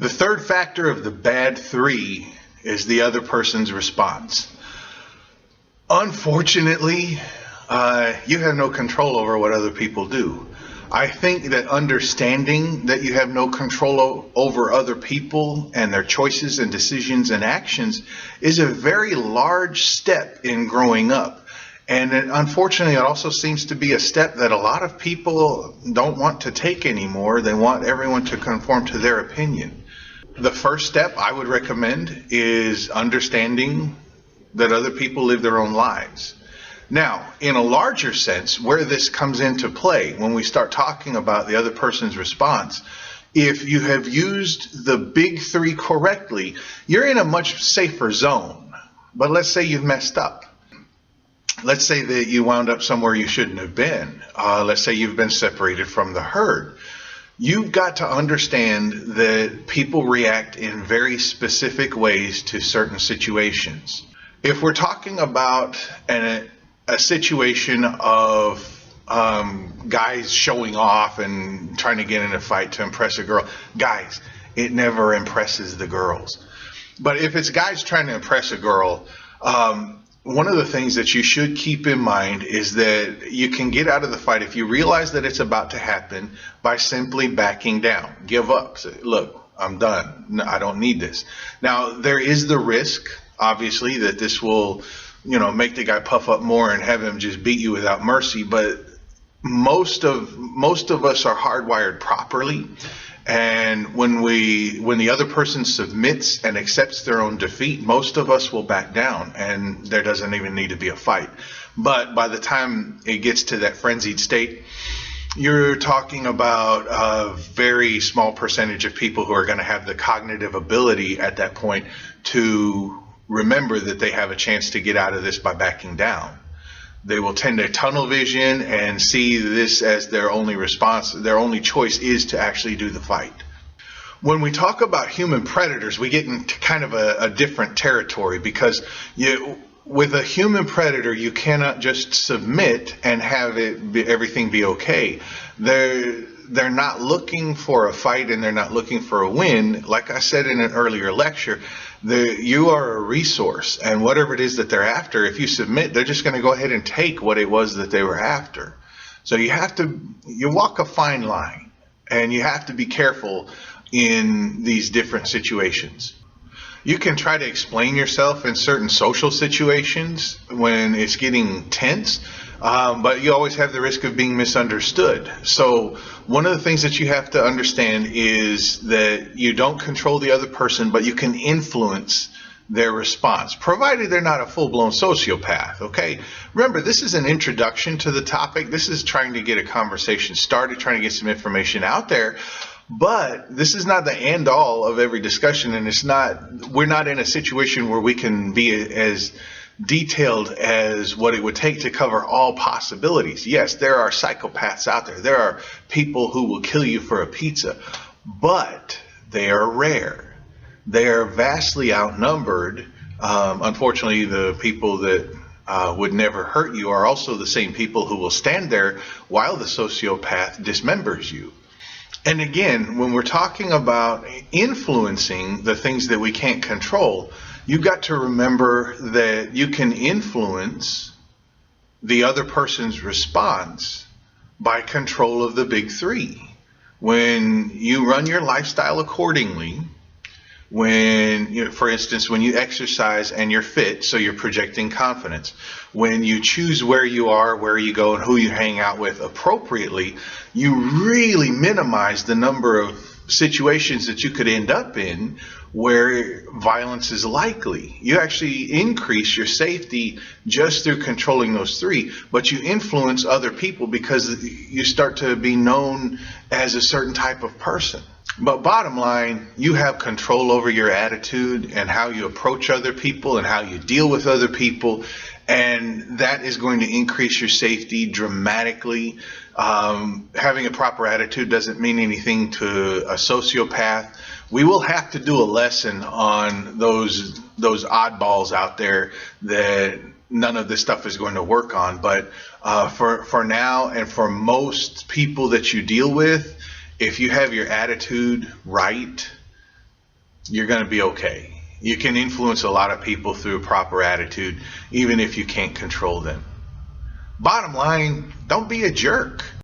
The third factor of the bad three is the other person's response. Unfortunately, you have no control over what other people do. I think that understanding that you have no control over other people and their choices and decisions and actions is a very large step in growing up. And unfortunately, it also seems to be a step that a lot of people don't want to take anymore. They want everyone to conform to their opinion. The first step I would recommend is understanding that other people live their own lives. Now, in a larger sense, where this comes into play, when we start talking about the other person's response, if you have used the big three correctly, you're in a much safer zone. But let's say you've messed up. Let's say that you wound up somewhere you shouldn't have been. Let's say you've been separated from the herd. You've got to understand that people react in very specific ways to certain situations. If we're talking about a situation of guys showing off and trying to get in a fight to impress a girl, guys, it never impresses the girls. But if it's guys trying to impress a girl, one of the things that you should keep in mind is that you can get out of the fight if you realize that it's about to happen by simply backing down. Give up. Say, look, I'm done. No, I don't need this. Now, there is the risk, obviously, that this will, make the guy puff up more and have him just beat you without mercy. But most of us are hardwired properly. And when the other person submits and accepts their own defeat, most of us will back down, and there doesn't even need to be a fight. But by the time it gets to that frenzied state, you're talking about a very small percentage of people who are going to have the cognitive ability at that point to remember that they have a chance to get out of this by backing down. They will tend to tunnel vision and see this as their only response. Their only choice is to actually do the fight. When we talk about human predators, we get into kind of a different territory, because with a human predator, you cannot just submit and have everything be okay. They're not looking for a fight, and they're not looking for a win. Like I said in an earlier lecture, you are a resource, and whatever it is that they're after, if you submit, they're just going to go ahead and take what it was that they were after. So you walk a fine line, and you have to be careful in these different situations. You can try to explain yourself in certain social situations when it's getting tense, but you always have the risk of being misunderstood. So one of the things that you have to understand is that you don't control the other person, but you can influence their response, provided they're not a full-blown sociopath, okay? Remember, this is an introduction to the topic. This is trying to get a conversation started, trying to get some information out there. But this is not the end all of every discussion, and we're not in a situation where we can be as detailed as what it would take to cover all possibilities. Yes, there are psychopaths out there. There are people who will kill you for a pizza, but they are rare. They are vastly outnumbered. Unfortunately, the people that would never hurt you are also the same people who will stand there while the sociopath dismembers you. And again, when we're talking about influencing the things that we can't control, you've got to remember that you can influence the other person's response by control of the big three. When you run your lifestyle accordingly, for instance, when you exercise and you're fit, so you're projecting confidence. When you choose where you are, where you go, and who you hang out with appropriately, you really minimize the number of situations that you could end up in where violence is likely. You actually increase your safety just through controlling those three, but you influence other people because you start to be known as a certain type of person. But bottom line, you have control over your attitude and how you approach other people and how you deal with other people, and that is going to increase your safety dramatically. Having a proper attitude doesn't mean anything to a sociopath. We will have to do a lesson on those oddballs out there that none of this stuff is going to work on. But for now, and for most people that you deal with, if you have your attitude right, you're going to be okay. You can influence a lot of people through a proper attitude, even if you can't control them. Bottom line, don't be a jerk.